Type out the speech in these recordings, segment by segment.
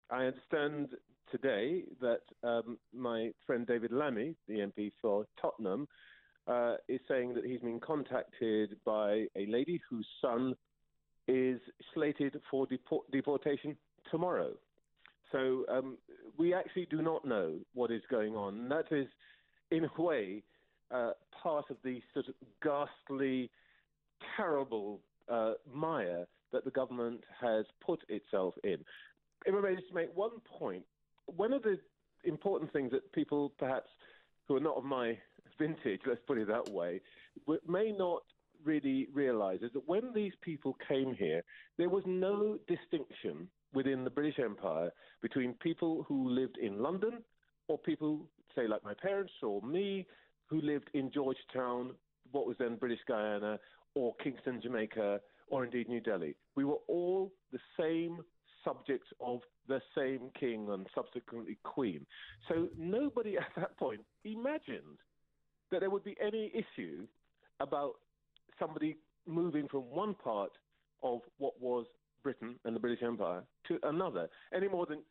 I understand today that my friend David Lammy, the MP for Tottenham, is saying that he's been contacted by a lady whose son is slated for deportation tomorrow. So we actually do not know what is going on. And that is, in a way, part of the sort of ghastly, terrible mire that the government has put itself in. If I may just make one point, one of the important things that people perhaps who are not of my vintage, let's put it that way, may not really realize is that when these people came here, there was no distinction within the British Empire between people who lived in London or people, say, like my parents or me, who lived in Georgetown, what was then British Guyana, or Kingston, Jamaica, or indeed New Delhi. We were all the same subjects of the same king and subsequently queen. So nobody at that point imagined that there would be any issue about somebody moving from one part of what was Britain and the British Empire to another, any more than,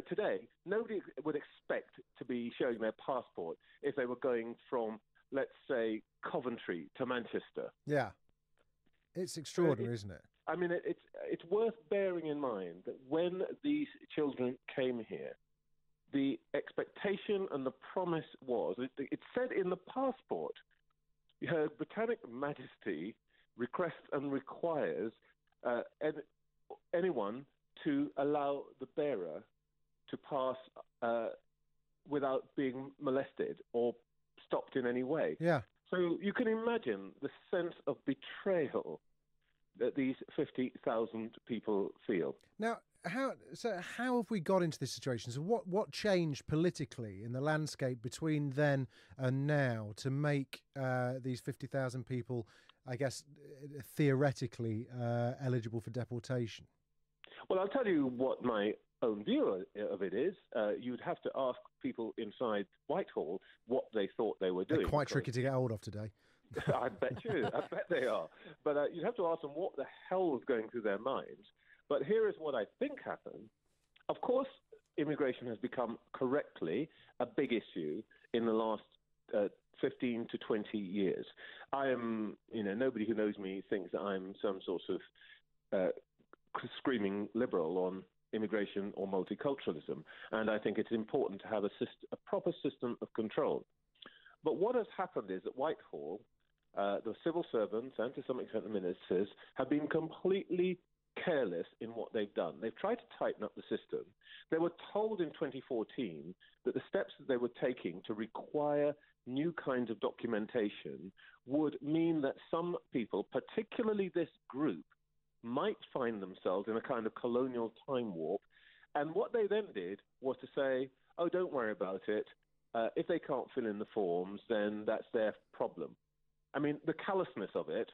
today, nobody would expect to be showing their passport if they were going from, let's say, Coventry to Manchester. Yeah. It's extraordinary, isn't it? I mean, it's worth bearing in mind that when these children came here, the expectation and the promise was, it said in the passport, Her Britannic Majesty requests and requires anyone to allow the bearer to pass without being molested or stopped in any way. Yeah. So you can imagine the sense of betrayal that these 50,000 people feel. Now, how have we got into this situation? So what changed politically in the landscape between then and now to make these 50,000 people, I guess, theoretically eligible for deportation? Well, I'll tell you what my own view of it is. You'd have to ask people inside Whitehall what they thought they were doing. They're quite tricky to get hold of today. I bet they are. But you'd have to ask them what the hell was going through their minds. But here is what I think happened. Of course, immigration has become correctly a big issue in the last 15 to 20 years. I am, nobody who knows me thinks that I'm some sort of screaming liberal on immigration or multiculturalism. And I think it's important to have a proper system of control. But what has happened is at Whitehall, the civil servants and to some extent the ministers have been completely careless in what they've done. They've tried to tighten up the system. They were told in 2014 that the steps that they were taking to require new kinds of documentation would mean that some people, particularly this group, might find themselves in a kind of colonial time warp. And what they then did was to say, oh, don't worry about it. If they can't fill in the forms, then that's their problem. I mean, the callousness of it,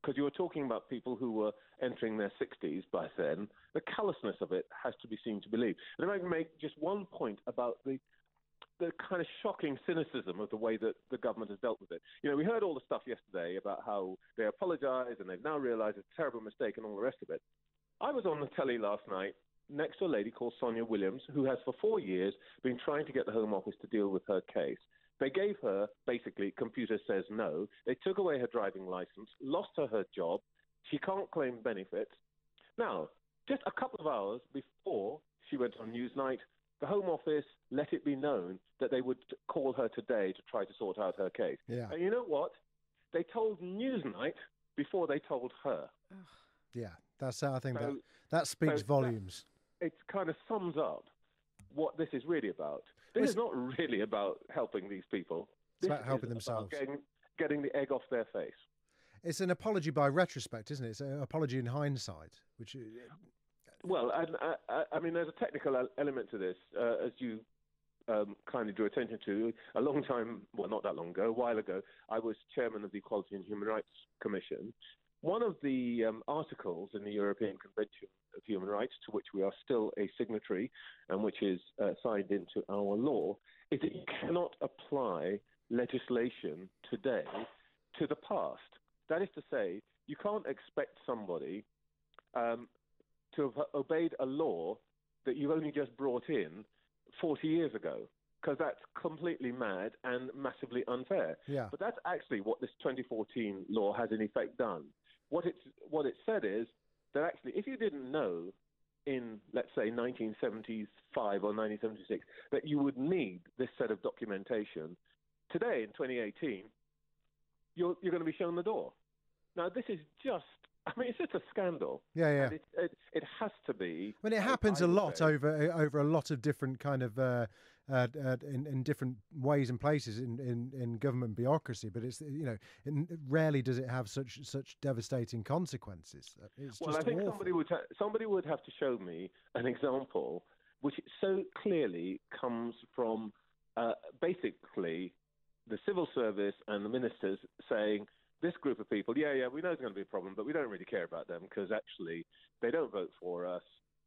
because you were talking about people who were entering their 60s by then, the callousness of it has to be seen to believe. And if I can make just one point about the kind of shocking cynicism of the way that the government has dealt with it. We heard all the stuff yesterday about how they apologise and they've now realised it's a terrible mistake and all the rest of it. I was on the telly last night next to a lady called Sonia Williams, who has for 4 years been trying to get the Home Office to deal with her case. They gave her, basically, computer says no. They took away her driving licence, lost her job. She can't claim benefits. Now, just a couple of hours before she went on Newsnight, the Home Office let it be known that they would call her today to try to sort out her case. Yeah. And you know what? They told Newsnight before they told her. Yeah, that's I think that speaks volumes. It kind of sums up what this is really about. This is not really about helping these people. It's about helping themselves. Getting the egg off their face. It's an apology by retrospect, isn't it? It's an apology in hindsight, which... Well, I mean, there's a technical element to this, as you kindly drew attention to. A long time, well, not that long ago, a while ago, I was chairman of the Equality and Human Rights Commission. One of the articles in the European Convention of Human Rights, to which we are still a signatory and which is signed into our law, is that you cannot apply legislation today to the past. That is to say, you can't expect somebody to have obeyed a law that you only just brought in 40 years ago, because that's completely mad and massively unfair. Yeah. But that's actually what this 2014 law has in effect done. What it said is that actually, if you didn't know in, let's say, 1975 or 1976, that you would need this set of documentation, today in 2018, you're going to be shown the door. Now, this is just, I mean, it's just a scandal. Yeah, yeah. And it has to be. I mean, it happens a lot over a lot of different kind of in different ways and places in government bureaucracy. But it's, you know, rarely does it have such devastating consequences. It's well, just I think awful. somebody would have to show me an example which so clearly comes from basically the civil service and the ministers saying, this group of people, yeah, we know there's going to be a problem, but we don't really care about them because actually they don't vote for us.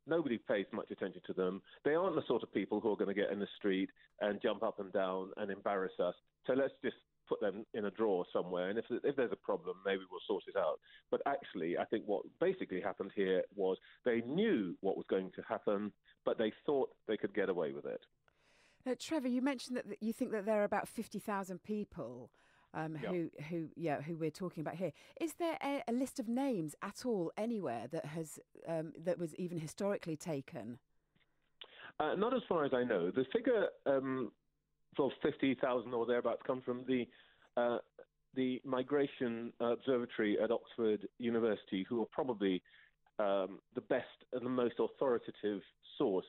Nobody pays much attention to them. They aren't the sort of people who are going to get in the street and jump up and down and embarrass us. So let's just put them in a drawer somewhere. And if there's a problem, maybe we'll sort it out. But actually, I think what basically happened here was they knew what was going to happen, but they thought they could get away with it. Trevor, you mentioned that you think that there are about 50,000 people who we're talking about here. Is there a list of names at all anywhere that has that was even historically taken? Not as far as I know. The figure for 50,000 or thereabouts comes from the Migration Observatory at Oxford University, who are probably the best and the most authoritative source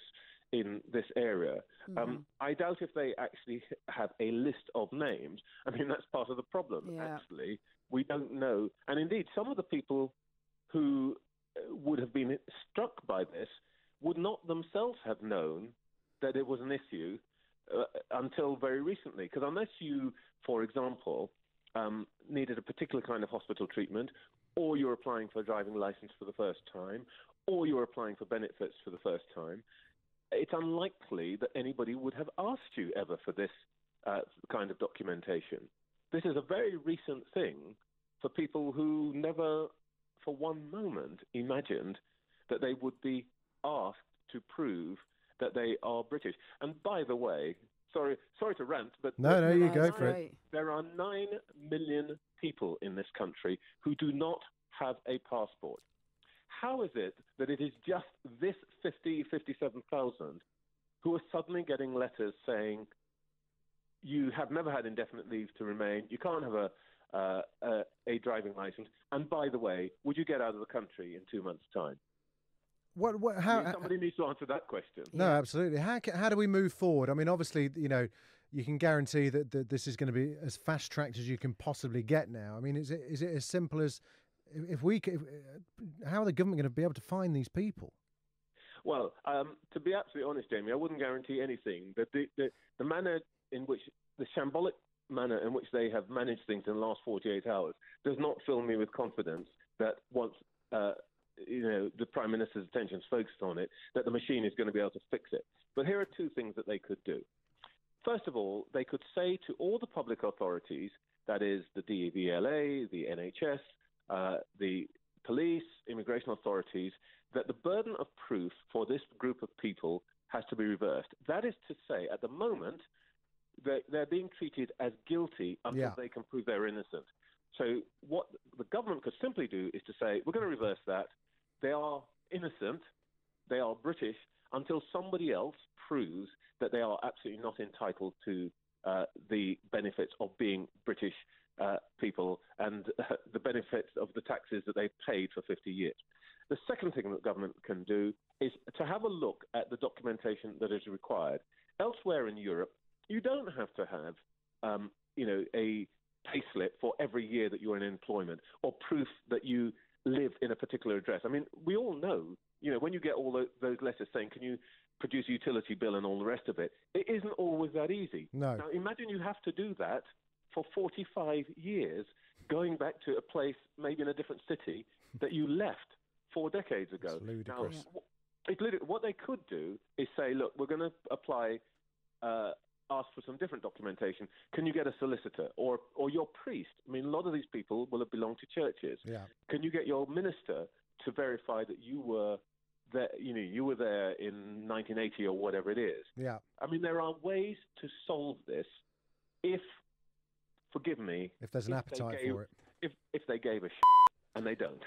in this area. Mm-hmm. I doubt if they actually have a list of names. I mean, that's part of the problem, actually. We don't know. And indeed, some of the people who would have been struck by this would not themselves have known that it was an issue until very recently. Because unless you, for example, needed a particular kind of hospital treatment, or you're applying for a driving license for the first time, or you're applying for benefits for the first time, it's unlikely that anybody would have asked you ever for this kind of documentation. This is a very recent thing for people who never for one moment imagined that they would be asked to prove that they are British. And by the way, sorry to rant, but no, you go for it. There are 9 million people in this country who do not have a passport. How is it that it is just this 57,000 who are suddenly getting letters saying, you have never had indefinite leave to remain, you can't have a driving license, and by the way, would you get out of the country in 2 months' time? Somebody needs to answer that question. No, absolutely. How do we move forward? I mean, obviously, you know, you can guarantee that this is going to be as fast-tracked as you can possibly get now. I mean, is it as simple as how are the government going to be able to find these people? Well, to be absolutely honest, Jamie, I wouldn't guarantee anything. But the manner in which, the shambolic manner in which they have managed things in the last 48 hours does not fill me with confidence that once the Prime Minister's attention is focused on it, that the machine is going to be able to fix it. But here are two things that they could do. First of all, they could say to all the public authorities, that is the DVLA, the NHS, the police, immigration authorities, that the burden of proof for this group of people has to be reversed. That is to say, at the moment, they're being treated as guilty until they can prove they're innocent. So what the government could simply do is to say, we're going to reverse that. They are innocent, they are British, until somebody else proves that they are absolutely not entitled to the benefits of being British people and the benefits of the taxes that they've paid for 50 years. The second thing that government can do is to have a look at the documentation that is required. Elsewhere in Europe, you don't have to have, a payslip for every year that you're in employment or proof that you live in a particular address. I mean, we all know, when you get all those letters saying, can you produce a utility bill and all the rest of it, it isn't always that easy. No. Now, imagine you have to do that for 45 years, going back to a place maybe in a different city that you left 4 decades ago. It's ludicrous. Now, what they could do is say, look, we're going to apply, ask for some different documentation. Can you get a solicitor or your priest? I mean, a lot of these people will have belonged to churches. Yeah. Can you get your minister to verify that you were that you were there in 1980 or whatever it is. Yeah. I mean, there are ways to solve this if, forgive me, if there's an appetite for it. If they gave a shit, and they don't.